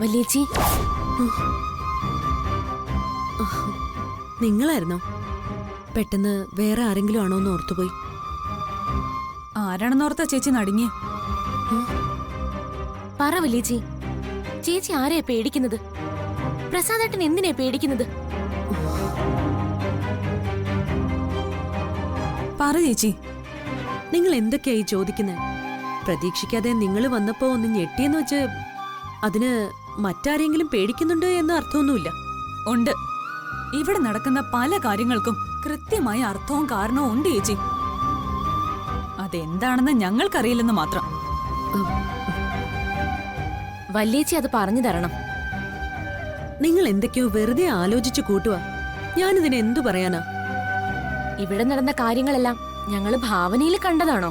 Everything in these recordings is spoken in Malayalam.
വല്യേച്ചി, നിങ്ങളായിരുന്നോ? പെട്ടെന്ന് വേറെ ആരെങ്കിലും ആണോന്ന് ഓർത്തുപോയി. ആരാണെന്നോർത്താ ചേച്ചി നടുങ്ങിയ? പറ വല്യേച്ചി, ചേച്ചി ആരെയാ പേടിക്കുന്നത്? പ്രസാദേട്ടൻ എന്തിനാ പേടിക്കുന്നത്? പറ ചേച്ചി. നിങ്ങൾ എന്തൊക്കെയായി ചോദിക്കുന്നത്? പ്രതീക്ഷിക്കാതെ നിങ്ങൾ വന്നപ്പോ ഒന്ന് ഞെട്ടിയെന്ന് വെച്ച് അതിന് മറ്റാരെങ്കിലും പേടിക്കുന്നുണ്ട് എന്ന അർത്ഥമൊന്നുമില്ല. ഉണ്ട്. ഇവിടെ നടക്കുന്ന പല കാര്യങ്ങൾക്കും കൃത്യമായ അർത്ഥവും കാരണവും ഉണ്ട് ചേച്ചി. അതെന്താണെന്ന് ഞങ്ങൾക്കറിയില്ലെന്ന് മാത്രം. വല്യേച്ചി അത് പറഞ്ഞു തരണം. നിങ്ങൾ എന്തൊക്കെയോ വെറുതെ ആലോചിച്ചു കൂട്ടുക. ഞാനിതിന് എന്തു പറയാനാ? ഇവിടെ നടന്ന കാര്യങ്ങളെല്ലാം ഞങ്ങള് ഭാവനയിൽ കണ്ടതാണോ?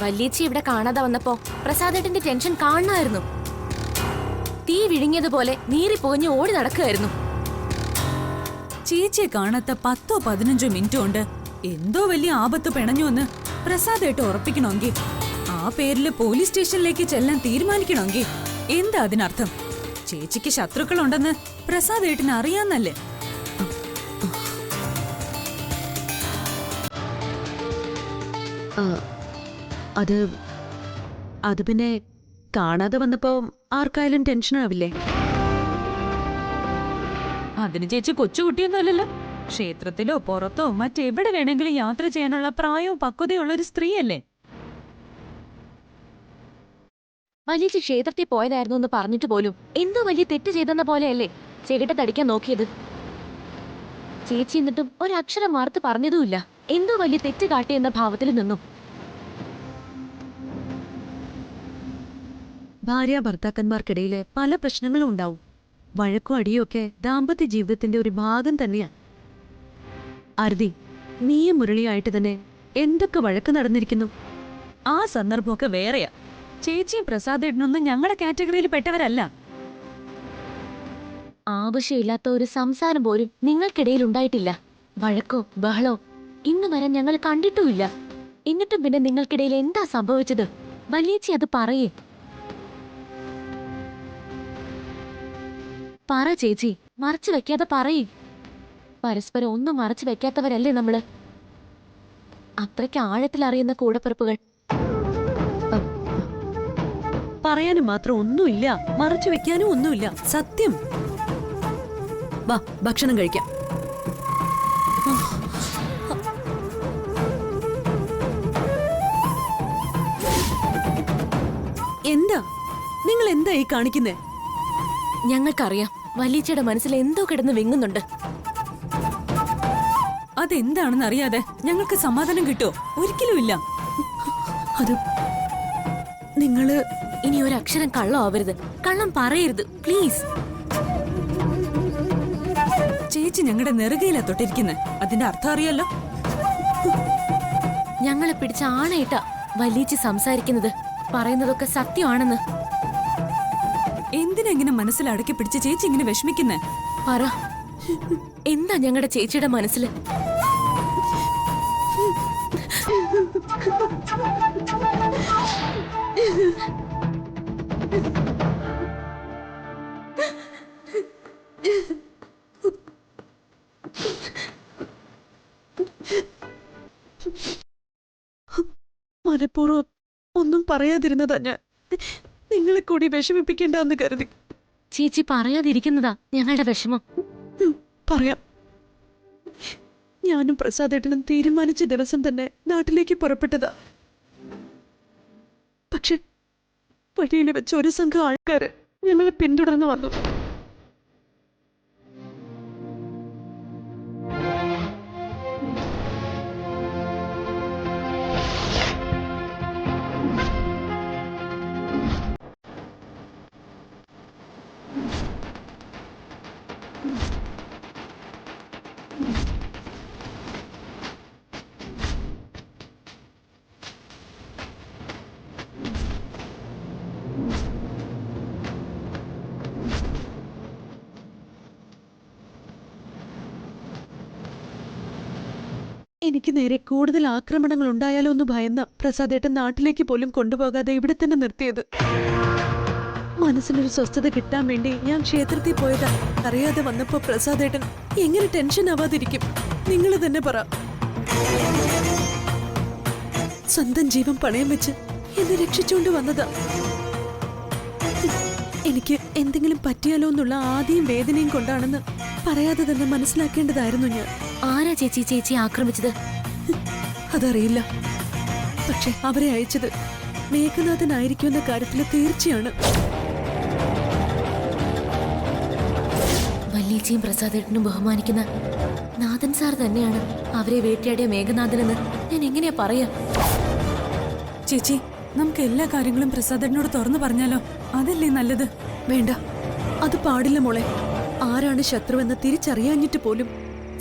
വല്യേച്ചി ഇവിടെ കാണാതെ വന്നപ്പോ പ്രസാദേട്ടന്റെ ടെൻഷൻ കാണണമായിരുന്നു. തീ വിഴുങ്ങിയതുപോലെ നീറിപ്പോഞ്ഞ് ഓടി നടക്കുകയായിരുന്നു. ചേച്ചിയെ കാണാത്ത 10-15 മിനിറ്റ് കൊണ്ട് എന്തോ വലിയ ആപത്ത് പിണഞ്ഞുവെന്ന് പ്രസാദേട്ട് ഉറപ്പിക്കണമെങ്കിൽ, ആ പേരില് പോലീസ് സ്റ്റേഷനിലേക്ക് ചെല്ലാൻ തീരുമാനിക്കണമെങ്കിൽ എന്താ അതിനർത്ഥം? ചേച്ചിക്ക് ശത്രുക്കളുണ്ടെന്ന് പ്രസാദേട്ടിന് അറിയാന്നല്ലേ? അത് പിന്നെ കാണാതെ വന്നപ്പോ ആർക്കായാലും ടെൻഷനാവില്ലേ? അതിന് ചേച്ചി കൊച്ചുകുട്ടിയൊന്നുമല്ലല്ലോ. ക്ഷേത്രത്തിലോ പുറത്തോ മറ്റെവിടെ വേണമെങ്കിലും യാത്ര ചെയ്യാനുള്ള പ്രായവും പക്വതയുള്ള ഒരു സ്ത്രീയല്ലേ? വല്യേച്ചി ക്ഷേത്രത്തിൽ പോയതായിരുന്നു എന്ന് പറഞ്ഞിട്ട് പോലും എന്തോ വലിയ തെറ്റ് ചെയ്തെന്ന പോലെയല്ലേ ചെകിട്ടത്തടിക്കാൻ നോക്കിയത്. ചേച്ചി എന്നിട്ടും ഒരക്ഷരം വാർത്ത് പറഞ്ഞതുമില്ല. എന്തോ വലിയ തെറ്റ് കാട്ടിയെന്ന ഭാവത്തിൽ നിന്നും. ഭാര്യ ഭർത്താക്കന്മാർക്കിടയില് പല പ്രശ്നങ്ങളും ഉണ്ടാവും. വഴക്കും അടിയും ഒക്കെ ദാമ്പത്യ ജീവിതത്തിന്റെ ഒരു ഭാഗം തന്നെയാണ്. അരുതി, നീയും മുരളിയായിട്ട് തന്നെ എന്തൊക്കെ വഴക്ക് നടന്നിരിക്കുന്നു. ആ സന്ദർഭമൊക്കെ വേറെയാ. ചേച്ചിയും പ്രസാദേട്ടനൊന്നും ഞങ്ങളുടെ കാറ്റഗറിയിൽ പെട്ടവരല്ല. ആവശ്യമില്ലാത്ത ഒരു സംസാരം പോലും നിങ്ങൾക്കിടയിൽ ഉണ്ടായിട്ടില്ല. വഴക്കോ ബഹളോ ഇന്ന് വരെ ഞങ്ങൾ കണ്ടിട്ടുമില്ല. എന്നിട്ടും പിന്നെ നിങ്ങൾക്കിടയിൽ എന്താ സംഭവിച്ചത്? വല്യേച്ചി അത് പറയേ. പറ ചേച്ചി, മറച്ചു വെക്കാതെ പറയേ. പരസ്പരം ഒന്നും മറച്ചു വെക്കാത്തവരല്ലേ നമ്മള്. അത്രയ്ക്ക് ആഴത്തിൽ അറിയുന്ന കൂടപ്പിറപ്പുകൾ. പറയാനും മാത്രം ഒന്നുമില്ല, മറച്ചു വെക്കാനും ഒന്നുമില്ല. സത്യം. വാ, ഭക്ഷണം കഴിക്കാം. എന്താ നിങ്ങൾ എന്താ ഈ കാണിക്കുന്നേ? ഞങ്ങൾക്കറിയാം വല്യേച്ചിയുടെ മനസ്സിൽ എന്തോ കിടന്ന് വിങ്ങുന്നുണ്ട്. അതെന്താണെന്ന് അറിയാതെ ഞങ്ങൾക്ക് സമാധാനം കിട്ടോ? ഒരിക്കലുമില്ല. അത് നിങ്ങള് ഇനി ഒരു അക്ഷരം കള്ളം ആവരുത്. കള്ളം പറയരുത് പ്ലീസ്. ചേച്ചി ഞങ്ങളുടെ നെറുകയിലാ തൊട്ടിരിക്കുന്നത്. അതിന്റെ അർത്ഥം അറിയാലോ. ഞങ്ങളെ പിടിച്ച ആണയിട്ട വല്യേച്ചി സംസാരിക്കുന്നത്. പറയുന്നതൊക്കെ സത്യമാണെന്ന്. എന്തിനാ ഇങ്ങനെ മനസ്സിൽ അടക്കി പിടിച്ച് ചേച്ചി ഇങ്ങനെ വിഷമിക്കുന്നേ? പറ, എന്താ ഞങ്ങളുടെ ചേച്ചിയുടെ മനസ്സില്? മനഃപൂർവ്വം ഒന്നും പറയാതിരുന്നതാ ഞാൻ. നിങ്ങളെ കൂടി വിഷമിപ്പിക്കേണ്ടെന്ന് കരുതി. ചേച്ചി പറയാതിരിക്കുന്നതാ ഞങ്ങളുടെ വിഷമം. പറയാം. ഞാനും പ്രസാദേട്ടനും തീരുമാനിച്ച ദിവസം തന്നെ നാട്ടിലേക്ക് പുറപ്പെട്ടതാ. പക്ഷെ വഴിയിൽ വെച്ച് ഒരു സംഘം ആൾക്കാര് ഞങ്ങളെ പിന്തുടർന്ന് വന്നു. എനിക്ക് നേരെ കൂടുതൽ ആക്രമണങ്ങൾ ഉണ്ടായാലോ എന്ന് ഭയന്ന പ്രസാദേട്ടൻ നാട്ടിലേക്ക് പോലും കൊണ്ടുപോകാതെ ഇവിടെ തന്നെ നിർത്തിയത്. മനസ്സിനൊരു സ്വസ്ഥത കിട്ടാൻ വേണ്ടി ഞാൻ ക്ഷേത്രത്തിൽ പോയതാ. അറിയാതെ വന്നപ്പോ പ്രസാദേട്ടൻ എങ്ങനെ ടെൻഷൻ ആവാതിരിക്കും? നിങ്ങൾ തന്നെ പറ. സ്വന്തം ജീവൻ പണയം വെച്ച് എന്നെ രക്ഷിച്ചുകൊണ്ട് വന്നതാ. എനിക്ക് എന്തെങ്കിലും പറ്റിയാലോ എന്നുള്ള ആദ്യം വേദനയും കൊണ്ടാണെന്ന് പറയാതെ തന്നെ മനസ്സിലാക്കേണ്ടതായിരുന്നു ഞാൻ. ആരാ ചേച്ചി ചേച്ചി ആക്രമിച്ചത്? അതറിയില്ല. പക്ഷെ അവരെ അയച്ചത് മേഘനാഥനായിരിക്കുമെന്ന കാര്യത്തിൽ തീർച്ചയാണ്. വല്യേച്ചിയും പ്രസാദേട്ടനും ബഹുമാനിക്കുന്ന നാഥൻ സാർ തന്നെയാണ് അവരെ വേട്ടയാടിയ മേഘനാഥനെന്ന് ഞാൻ എങ്ങനെയാ പറയാ? ചേച്ചി, നമുക്ക് എല്ലാ കാര്യങ്ങളും പ്രസാദേട്ടനോട് തുറന്നു പറഞ്ഞാലോ? അതല്ലേ നല്ലത്? വേണ്ട, അത് പാടില്ല മോളെ. ആരാണ് ശത്രുവെന്ന് തിരിച്ചറിയാഞ്ഞിട്ട് പോലും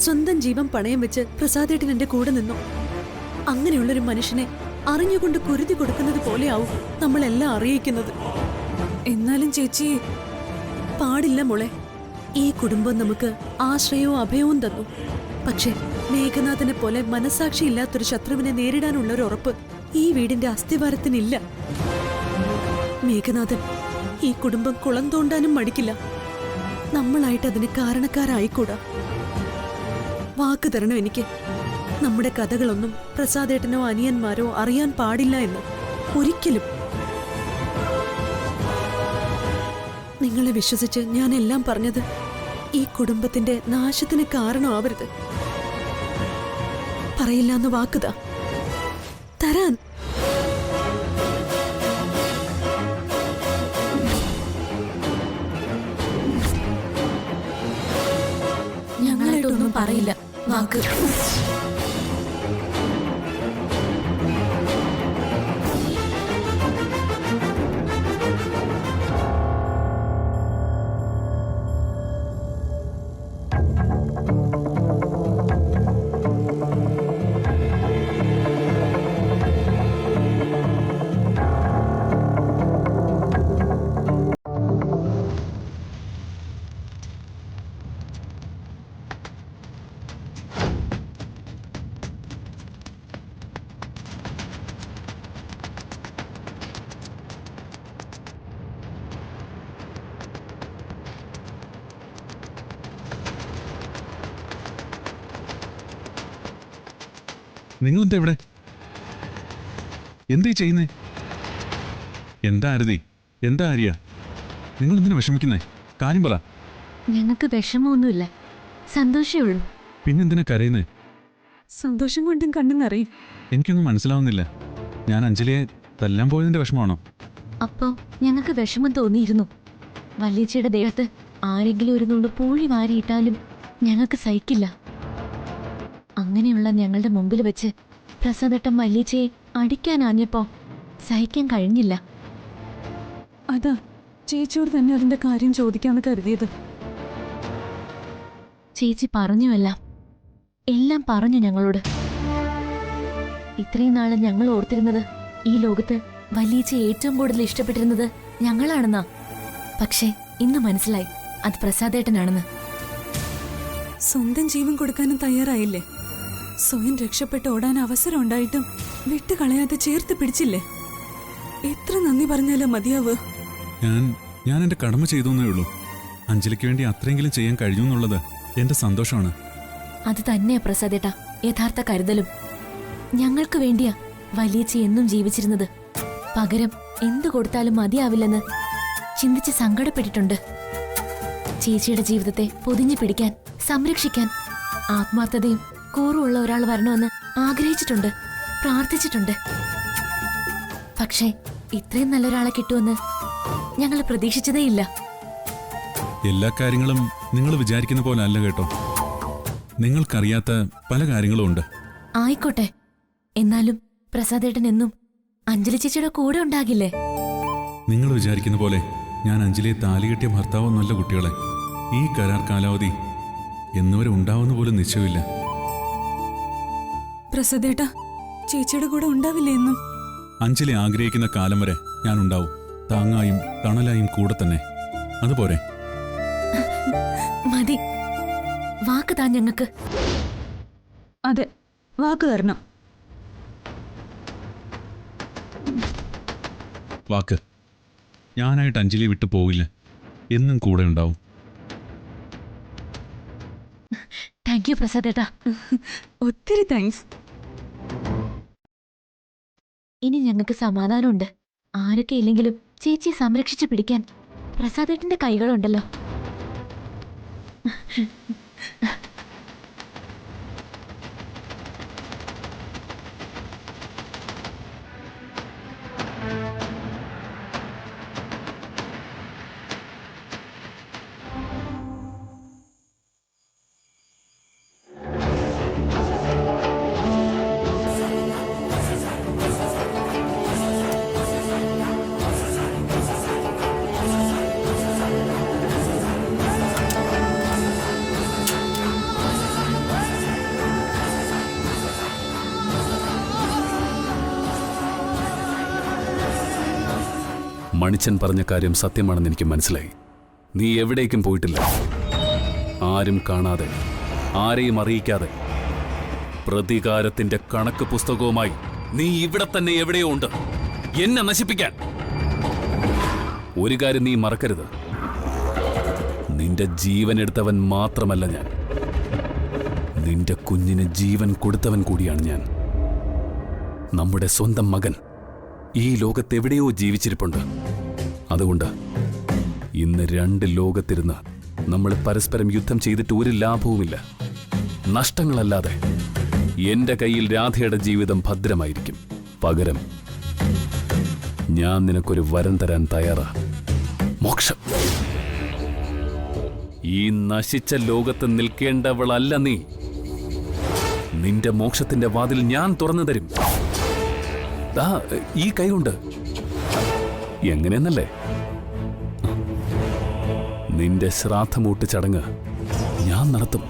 സ്വന്തം ജീവൻ പണയം വെച്ച് പ്രസാദേട്ടൻ എന്റെ കൂടെ നിന്നു. അങ്ങനെയുള്ളൊരു മനുഷ്യനെ അറിഞ്ഞുകൊണ്ട് കുരുതി കൊടുക്കുന്നത് പോലെയാവും നമ്മളെല്ലാം അറിയിക്കുന്നത്. എന്നാലും ചേച്ചി, പാടില്ല മോളെ. ഈ കുടുംബം നമുക്ക് ആശ്രയവും അഭയവും തന്നു. പക്ഷെ മേഘനാഥനെ പോലെ മനസാക്ഷിയില്ലാത്തൊരു ശത്രുവിനെ നേരിടാനുള്ള ഒരു ഉറപ്പ് ഈ വീടിന്റെ അസ്ഥിവാരത്തിനില്ല. മേഘനാഥൻ ഈ കുടുംബം കുളം തോണ്ടാനും മടിക്കില്ല. നമ്മളായിട്ട് അതിന് കാരണക്കാരായിക്കൂടാ. വാക്ക് തരണം എനിക്ക്. നമ്മുടെ കഥകളൊന്നും പ്രസാദേട്ടനോ അനിയന്മാരോ അറിയാൻ പാടില്ല എന്ന് ഒരിക്കലും. നിങ്ങളെ വിശ്വസിച്ച് ഞാൻ എല്ലാം പറഞ്ഞത് ഈ കുടുംബത്തിന്റെ നാശത്തിന് കാരണമാവരുത്. പറയില്ലെന്ന് വാക്കുതാ തരാൻ. ഞങ്ങളായിട്ടൊന്നും പറയില്ല. വാക്ക്. നിങ്ങളെന്താ ഇവിടെ? എന്താ ചെയ്യുന്നേ? എന്താ ആരതി? എന്താ ആര്യ? നിങ്ങൾ എന്തിനാ വിഷമിക്കുന്നേ? കാര്യം പറ. ഞങ്ങൾക്ക് വിഷമമൊന്നുമില്ല, സന്തോഷമേ ഉള്ളൂ. പിന്നെന്തിനാ കരയുന്നേ? സന്തോഷം കൊണ്ടും കണ്ണും നിറയും. എനിക്കൊന്നും മനസ്സിലാവുന്നില്ല. ഞാൻ അഞ്ജലിയെ തല്ലാൻ പോയതിന്റെ വിഷമമാണോ? അപ്പോ ഞങ്ങൾക്ക് വിഷമം തോന്നിയിരുന്നു. വല്യേച്ചിയുടെ ദേഹത്ത് ആരെങ്കിലും ഒരു നുള്ളു പൂഴി വാരിയിട്ടാലും ഞങ്ങൾക്ക് സഹിക്കില്ല. അങ്ങനെയുള്ള ഞങ്ങളുടെ മുമ്പിൽ വെച്ച് പ്രസാദേട്ടൻ വല്യേച്ചിയെ അടിക്കാനാഞ്ഞപ്പോ സഹിക്കാൻ കഴിഞ്ഞില്ല. അതാ ചേച്ചിയോട് തന്നെ അതിന്റെ കാര്യം ചോദിക്കാന്ന് കരുതിയത്. ചേച്ചി പറഞ്ഞുവല്ല, എല്ലാം പറഞ്ഞു ഞങ്ങളോട്. ഇത്രയും നാള് ഞങ്ങൾ ഓർത്തിരുന്നത് ഈ ലോകത്ത് വല്യേച്ചിയെ ഏറ്റവും കൂടുതൽ ഇഷ്ടപ്പെട്ടിരുന്നത് ഞങ്ങളാണെന്നാ. പക്ഷേ ഇന്ന് മനസ്സിലായി അത് പ്രസാദേട്ടനാണെന്ന്. സ്വന്തം ജീവൻ കൊടുക്കാനും തയ്യാറായില്ലേ? സ്വയം രക്ഷപ്പെട്ട് ഓടാൻ അവസരം ഉണ്ടായിട്ടും വിട്ടുകളയാതെ ചേർത്ത് പിടിച്ചില്ലേ? എത്ര നന്ദി പറഞ്ഞാലോ മതിയാവ്. ഞാൻ എന്റെ കടമ ചെയ്തേ ഉള്ളൂ. അഞ്ജലിക്ക് വേണ്ടി അത്രയെങ്കിലും ചെയ്യാൻ കഴിഞ്ഞു എന്നുള്ളത് എന്റെ സന്തോഷമാണ്. അത് തന്നെയാ പ്രസാദേട്ടാ യഥാർത്ഥ കരുതലും. ഞങ്ങൾക്ക് വേണ്ടിയാ വല്യേച്ചി എന്നും ജീവിച്ചിരുന്നത്. പകരം എന്തു കൊടുത്താലും മതിയാവില്ലെന്ന് ചിന്തിച്ച് സങ്കടപ്പെട്ടിട്ടുണ്ട്. ചേച്ചിയുടെ ജീവിതത്തെ പൊതിഞ്ഞു പിടിക്കാൻ, സംരക്ഷിക്കാൻ ആത്മാർത്ഥതയും കൂറുള്ള ഒരാൾ വരണമെന്ന് ആഗ്രഹിച്ചിട്ടുണ്ട്, പ്രാർത്ഥിച്ചിട്ടുണ്ട്. പക്ഷേ ഇത്രയും നല്ലൊരാളെ കിട്ടുമെന്ന് ഞങ്ങൾ പ്രതീക്ഷിച്ചതേയില്ല. എല്ലാ കാര്യങ്ങളും നിങ്ങൾ വിചാരിക്കുന്ന പോലെ അല്ല കേട്ടോ. നിങ്ങൾക്കറിയാത്ത പല കാര്യങ്ങളും ഉണ്ട്. ആയിക്കോട്ടെ, എന്നാലും പ്രസാദേട്ടൻ എന്നും അഞ്ജലി ചേച്ചിയുടെ കൂടെ ഉണ്ടാകില്ലേ? നിങ്ങൾ വിചാരിക്കുന്ന പോലെ ഞാൻ അഞ്ജലിയെ താലികെട്ടിയ ഭർത്താവൊന്നുമല്ല കുട്ടികളെ. ഈ കരാർ കാലാവധി എന്നുവരെ ഉണ്ടാവുന്ന പോലും നിശ്ചയമില്ല. പ്രസാദേട്ടാ, ചേച്ചിയുടെ കൂടെ ഉണ്ടാവില്ലേ എന്നും? അഞ്ജലി ആഗ്രഹിക്കുന്ന കാലം വരെ ഞാൻ ഉണ്ടാവും. താങ്ങായും തണലായും കൂടെ തന്നെ. അതുപോരെ? മതി, വാക്ക് താൻ ഞങ്ങൾക്ക്. അതെ, വാക്ക് തരണം. വാക്ക് ഞാനായിട്ട് അഞ്ജലി വിട്ടു പോകില്ല, എന്നും കൂടെ ഉണ്ടാവും. താങ്ക് യു പ്രസാദ് ഏട്ടാ. ഒത്തിരി താങ്ക്സ്. ഇനി ഞങ്ങൾക്ക് സമാധാനമുണ്ട്. ആരൊക്കെ ഇല്ലെങ്കിലും ചേച്ചിയെ സംരക്ഷിച്ചു പിടിക്കാൻ പ്രസാദേട്ടന്റെ കൈകളുണ്ടല്ലോ. മണിച്ചൻ പറഞ്ഞ കാര്യം സത്യമാണെന്ന് എനിക്ക് മനസ്സിലായി. നീ എവിടേക്കും പോയിട്ടില്ല. ആരും കാണാതെ, ആരെയും അറിയിക്കാതെ, പ്രതികാരത്തിന്റെ കണക്ക് പുസ്തകവുമായി നീ ഇവിടെ തന്നെ എവിടെയോ ഉണ്ട്, എന്നെ നശിപ്പിക്കാൻ. ഒരു കാര്യം നീ മറക്കരുത്, നിന്റെ ജീവൻ എടുത്തവൻ മാത്രമല്ല ഞാൻ, നിന്റെ കുഞ്ഞിന് ജീവൻ കൊടുത്തവൻ കൂടിയാണ് ഞാൻ. നമ്മുടെ സ്വന്തം മകൻ ഈ ലോകത്തെവിടെയോ ജീവിച്ചിരിപ്പുണ്ട്. അതുകൊണ്ട് ഇന്ന് 2 ലോകത്തിരുന്ന് നമ്മൾ പരസ്പരം യുദ്ധം ചെയ്തിട്ട് ഒരു ലാഭവുമില്ല. നഷ്ടങ്ങളല്ലാതെ. എന്റെ കയ്യിൽ രാധയുടെ ജീവിതം ഭദ്രമായിരിക്കും. പകരം ഞാൻ നിനക്കൊരു വരം തരാൻ തയ്യാറാ. മോക്ഷം. ഈ നശിച്ച ലോകത്ത് നിൽക്കേണ്ടവളല്ല നീ. നിന്റെ മോക്ഷത്തിന്റെ വാതിൽ ഞാൻ തുറന്നു തരും. ഈ കൈകൊണ്ട്. എങ്ങനെയെന്നല്ലേ? നിന്റെ ശ്രാദ്ധമൂട്ട് ചടങ്ങ് ഞാൻ നടത്തും,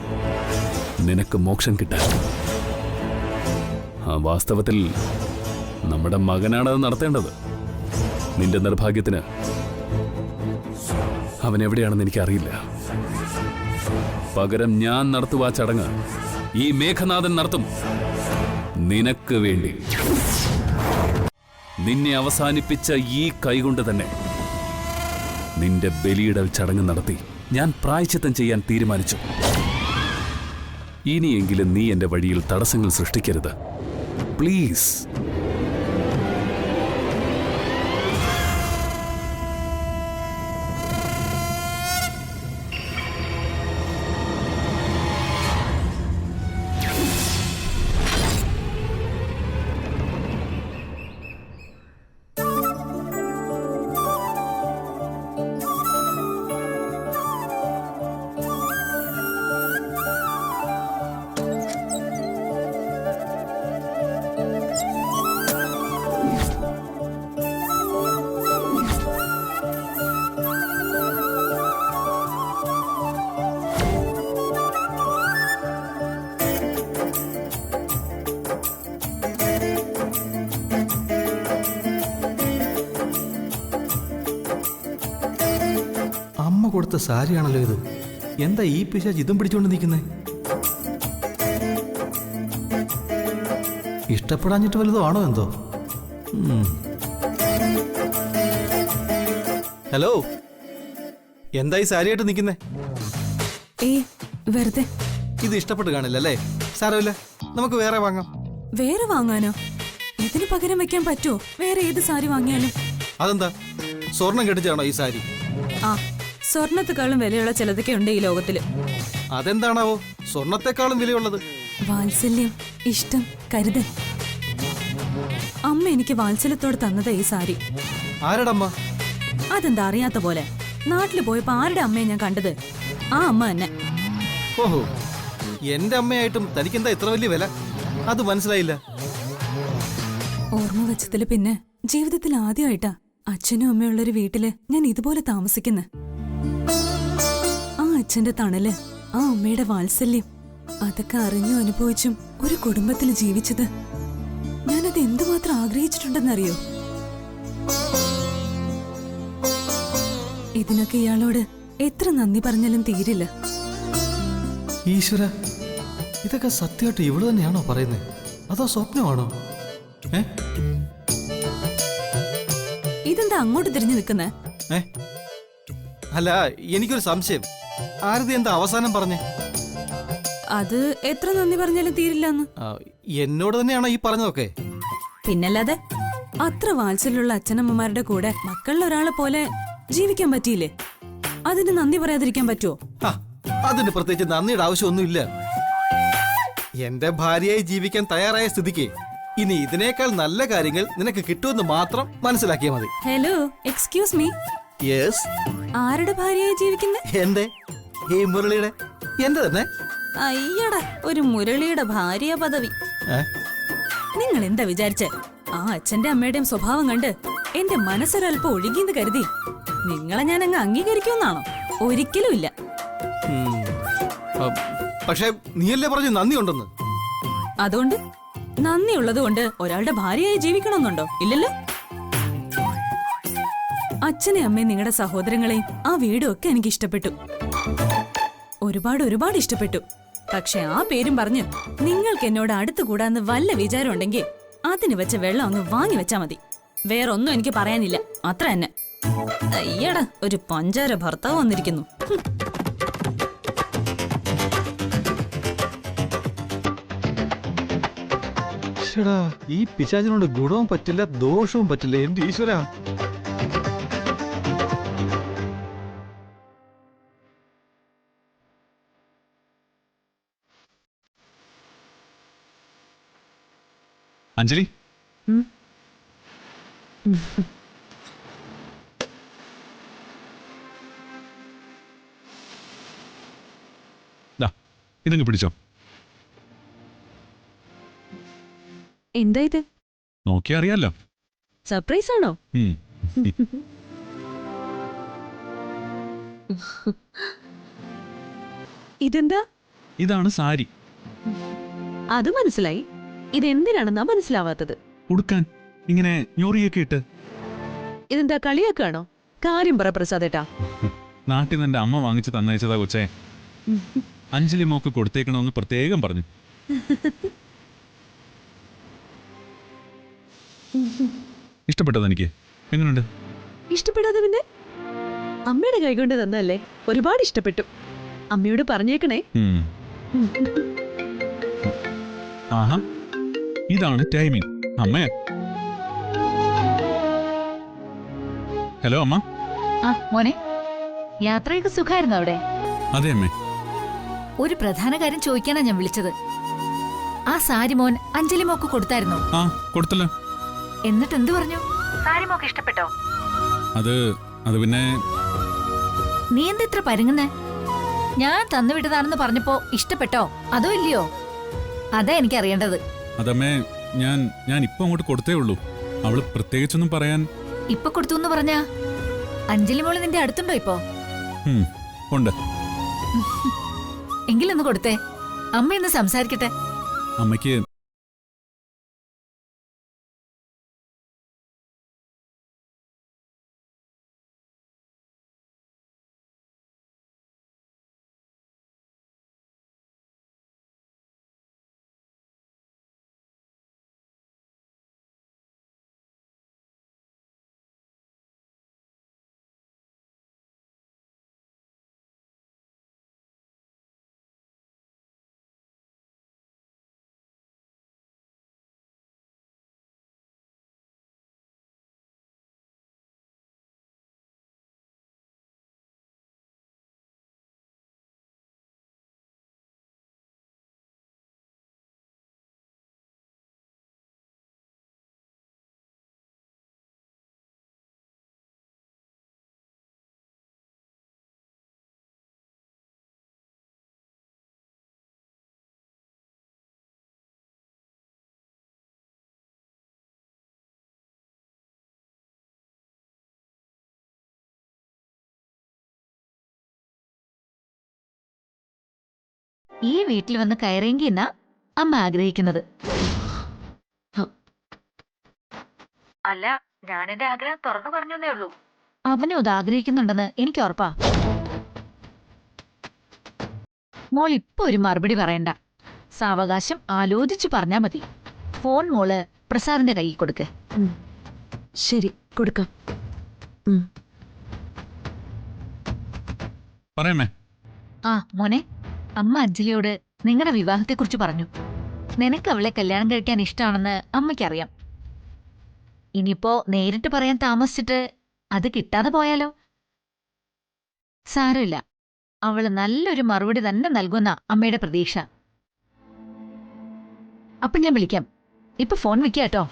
നിനക്ക് മോക്ഷം കിട്ടാൻ. വാസ്തവത്തിൽ നമ്മുടെ മകനാണത് നടത്തേണ്ടത്. നിന്റെ നിർഭാഗ്യത്തിന് അവൻ എവിടെയാണെന്ന് എനിക്കറിയില്ല. പകരം ഞാൻ നടത്തുക ചടങ്ങ് ഈ മേഘനാഥൻ നടത്തും, നിനക്ക് വേണ്ടി. നിന്നെ അവസാനിപ്പിച്ച ഈ കൈകൊണ്ട് തന്നെ നിന്റെ ബലിയിടൽ ചടങ്ങ് നടത്തി ഞാൻ പ്രായശ്ചിത്തം ചെയ്യാൻ തീരുമാനിച്ചു. ഇനിയെങ്കിലും നീ എന്റെ വഴിയിൽ തടസ്സങ്ങൾ സൃഷ്ടിക്കരുത്, പ്ലീസ്. കൊടുത്ത സാരിയാണല്ലോ ഇത്. എന്താ ഈ പിശാച് ഇതും പിടിച്ചുകൊണ്ട് നിൽക്കുന്നേ? ഇഷ്ടപ്പെടാഞ്ഞിട്ട് വലുതോ ആണോ എന്തോ? ഹലോ, എന്താ ഈ സാരിയായിട്ട് നിൽക്കുന്നേ? വെറുതെ. ഇത് ഇഷ്ടപ്പെട്ട് കാണില്ല അല്ലേ? സാരമില്ല, നമുക്ക് വേറെ വാങ്ങാം. വേറെ വാങ്ങാനോ? ഇതിന് പകരം വെക്കാൻ പറ്റുമോ? വേറെ ഏത് സാരി വാങ്ങിയാലും. അതെന്താ, സ്വർണം കെട്ടിച്ചാണോ ഈ സാരി? ആ, സ്വർണത്തെക്കാളും വിലയുള്ള ചിലതൊക്കെ ഉണ്ട് ഈ ലോകത്തില്. അതെന്താണാവോ സ്വർണത്തെക്കാളും വിലയുള്ളത്? വാത്സല്യം, ഇഷ്ടം, കരുതൽ. അമ്മ എനിക്ക് വാത്സല്യത്തോടെ തന്നതാ ഈ സാരി. ആരുടെ അമ്മ? അതെന്താ അറിയാത്ത പോലെ? നാട്ടില് പോയപ്പോ ആരുടെ അമ്മയെ ഞാൻ കണ്ടത്? ആ അമ്മ തന്നെ. ഓഹോ, എന്റെ അമ്മയായിട്ടും തനിക്കെന്താ ഇത്ര വലിയ വില? അത് മനസ്സിലായില്ല. ഓർമ്മ വെച്ചതില് പിന്നെ ജീവിതത്തിൽ ആദ്യമായിട്ടാ അച്ഛനും അമ്മയുള്ളൊരു വീട്ടില് ഞാൻ ഇതുപോലെ താമസിക്കുന്നെ. ആ അച്ഛന്റെ തണല്, ആ അമ്മയുടെ വാത്സല്യം, അതൊക്കെ അറിഞ്ഞും അനുഭവിച്ചും ഒരു കുടുംബത്തിൽ ജീവിച്ചത് ഞാനത് എന്തുമാത്രം ആഗ്രഹിച്ചിട്ടുണ്ടെന്നറിയോ? ഇതിനൊക്കെ ഇയാളോട് എത്ര നന്ദി പറഞ്ഞാലും തീരില്ല. ഈശ്വര, ഇതൊക്കെ സത്യമായിട്ട് ഇവള് തന്നെയാണോ പറയുന്നത്, അതോ സ്വപ്നമാണോ? ഇതെന്താ അങ്ങോട്ട് തിരിഞ്ഞു നിൽക്കുന്നേ? ഏ അല്ല, എനിക്കൊരു സംശയം. ആരതി എന്താ അവസാനം പറഞ്ഞേ? അത് എത്ര നന്ദി പറഞ്ഞാലും തീരില്ലെന്ന്. ആ, എന്നോട് തന്നെയാണോ ഈ പറഞ്ഞതൊക്കെ? പിന്നല്ലാതെ അത്ര വാത്സല്യമുള്ള അച്ഛനമ്മമാരുടെ കൂടെ മക്കളിൽ ഒരാളെ പോലെ ജീവിക്കാൻ പറ്റിയില്ലേ? അതിന് നന്ദി പറയാതിരിക്കാൻ പറ്റുമോ? ആ, അതിന് പ്രത്യേകിച്ച് നന്ദിയുടെ ആവശ്യമൊന്നുമില്ല. എന്റെ ഭാര്യയായി ജീവിക്കാൻ തയ്യാറായ സ്ഥിതിക്ക് ഇനി ഇതിനേക്കാൾ നല്ല കാര്യങ്ങൾ നിനക്ക് കിട്ടുമെന്ന് മാത്രം മനസ്സിലാക്കിയാൽ മതി. Hello, excuse me. യെസ്. ആരുടെ ഭാര്യയായി ജീവിക്കുന്നേ? എന്റെ ഈ മുരളിയുടെ. എന്റെ തന്നെ. അയ്യടാ, ഒരു മുരളിയുടെ ഭാര്യ പദവി. ഏ? നിങ്ങൾ എന്താ വിചാരിച്ചേ? ആ അച്ഛന്റെ അമ്മയുടെയും സ്വഭാവം കണ്ട് എന്റെ മനസ്സൊരൽപ്പം ഒഴുകിയെന്ന് കരുതി നിങ്ങളെ ഞാൻ അങ്ങ് അംഗീകരിക്കുമെന്നാണോ? ഒരിക്കലും ഇല്ല. ഉം. ആ, പക്ഷേ നീയല്ലേ പറഞ്ഞു നന്ദി ഉണ്ടെന്ന്. അതുകൊണ്ട് നന്ദിയുള്ളത് കൊണ്ട് ഒരാളുടെ ഭാര്യയായി ജീവിക്കണമെന്നുണ്ടോ? ഇല്ലല്ലോ. അച്ഛനെ അമ്മയും നിങ്ങളുടെ സഹോദരങ്ങളെയും ആ വീടും ഒക്കെ എനിക്ക് ഇഷ്ടപ്പെട്ടു. ഒരുപാട് ഇഷ്ടപ്പെട്ടു. പക്ഷെ ആ പേരും പറഞ്ഞ് നിങ്ങൾക്ക് എന്നോട് അടുത്തു കൂടാന്ന് വല്ല വിചാരം ഉണ്ടെങ്കിൽ അതിന് വെച്ച വെള്ളം അങ്ങ് വാങ്ങി വെച്ചാ മതി. വേറൊന്നും എനിക്ക് പറയാനില്ല. അത്ര തന്നെ. അയ്യടാ, ഒരു പഞ്ചാര ഭർത്താവ് വന്നിരിക്കുന്നു. ഈ പിശാചിനോട് ഗുണവും പറ്റില്ല ദോഷവും പറ്റില്ല. എന്റെ ഈശ്വര. അഞ്ജലി, ദാ, ഇതങ്ങ് പിടിച്ചോ. എന്താ ഇത്? നോക്കിയാ അറിയാലോ. സർപ്രൈസ് ആണോ? ഉം. ഇതെന്താ? ഇതാണ് സാരി. അത് മനസ്സിലായി. ഇതെന്തിനാണെന്നാ മനസ്സിലാവാത്തത്. ഉടുക്കാൻ ഇങ്ങനെ ഞൊറിയൊക്കെ ഇട്ട്. ഇതെന്താ കളിയാക്കാണോ? കാര്യം പറ പ്രസാദേട്ടാ. നാട്ടിൽ നിന്ന് എൻ്റെ അമ്മ വാങ്ങിച്ച് തന്നയച്ചതാ കൊച്ചേ. അഞ്ജലി മോക്ക് കൊടുത്തേക്കണമെന്ന് പ്രത്യേകം പറഞ്ഞു. ഇഷ്ടപ്പെട്ടത് എനിക്ക്. എങ്ങനെയുണ്ട്? ഇഷ്ടപ്പെടാതെ പിന്നെ? അമ്മയുടെ കൈകൊണ്ട് തന്നല്ലേ, ഒരുപാട് ഇഷ്ടപ്പെട്ടു. അമ്മയോട് പറഞ്ഞേക്കണേ. ഉം. ആഹാ, ഇതാണ് ടൈമിംഗ്. അമ്മേ. ഹലോ അമ്മ. ആ മോനെ, യാത്രയൊക്കെ സുഖമായിരുന്നു അവിടെ? അതെ അമ്മേ. ഒരു പ്രധാന കാര്യം ചോദിക്കാനാ ഞാൻ വിളിച്ചത്. ആ സാരി മോൻ അഞ്ജലി മോക്ക് കൊടുത്തായിരുന്നു? ആ, കൊടുത്തല്ലോ. എന്നിട്ട് എന്തു പറഞ്ഞു? സാരി മോക്ക് ഇഷ്ടപ്പെട്ടോ? അത് പിന്നെ നീ എന്താ ഇത്ര പരുങ്ങുന്നേ? ഞാൻ തന്നുവിട്ടതാണെന്ന് പറഞ്ഞപ്പോ ഇഷ്ടപ്പെട്ടോ അതോ ഇല്ലയോ? അതാ എനിക്ക് അറിയേണ്ടത്. അതമ്മേ, ഞാൻ ഇപ്പൊ അങ്ങോട്ട് കൊടുത്തേ ഉള്ളൂ. അവള് പ്രത്യേകിച്ചൊന്നും പറയാൻ. ഇപ്പൊ കൊടുത്തു എന്ന് പറഞ്ഞാ അഞ്ജലി മോള് നിന്റെ അടുത്തുണ്ടോ ഇപ്പോ? ഉണ്ട്. എങ്കിലൊന്ന് കൊടുത്തേ, അമ്മ ഒന്ന് സംസാരിക്കട്ടെ. അമ്മയ്ക്ക് ഈ വീട്ടിൽ വന്ന് കയറിയെങ്കിൽ എന്നാ അമ്മ ആഗ്രഹിക്കുന്നത്. അല്ല, ഞാൻ എന്റെ ആഗ്രഹം തുറന്നു പറഞ്ഞേ ഉള്ളൂ. അവനും അത് ആഗ്രഹിക്കുന്നുണ്ടെന്ന് എനിക്ക് ഉറപ്പാ. മോൾ ഇപ്പൊ ഒരു മറുപടി പറയണ്ട. സാവകാശം ആലോചിച്ചു പറഞ്ഞാ മതി. ഫോൺ മോള് പ്രസാദിന്റെ കയ്യിൽ കൊടുക്ക്. ശരി, കൊടുക്കാം. പറയാമേ. ആ മോനെ, അമ്മ അഞ്ജലിയോട് നിങ്ങളുടെ വിവാഹത്തെക്കുറിച്ച് പറഞ്ഞു. നിനക്ക് അവളെ കല്യാണം കഴിക്കാൻ ഇഷ്ടമാണെന്ന് അമ്മയ്ക്കറിയാം. ഇനിയിപ്പോ നേരിട്ട് പറയാൻ താമസിച്ചിട്ട് അത് കിട്ടാതെ പോയാലോ? സാരമില്ല, അവള് നല്ലൊരു മറുപടി തന്നെ നൽകുന്ന അമ്മയുടെ പ്രതീക്ഷ. അപ്പൊ ഞാൻ വിളിക്കാം. ഇപ്പൊ ഫോൺ വെക്കുക കേട്ടോ.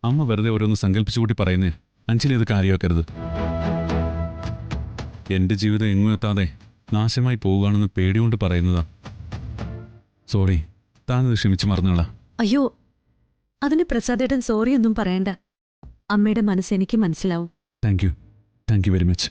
അമ്മ വെറുതെ ഓരോന്ന് സങ്കല്പിച്ചുകൂട്ടി പറയുന്നേ. അഞ്ജലി ഇത് കാര്യമാക്കരുത്. എന്റെ ജീവിതം എങ്ങും എത്താതെ നാശമായി പോവുകയാണെന്ന് പേടികൊണ്ട് പറയുന്നതാ. സോറി, താനത് ക്ഷമിച്ച് മറന്നോളാം. അയ്യോ, അതിന് പ്രസാദേട്ടൻ സോറി ഒന്നും പറയണ്ട. അമ്മയുടെ മനസ്സ് എനിക്ക് മനസ്സിലാവും. Thank you very much.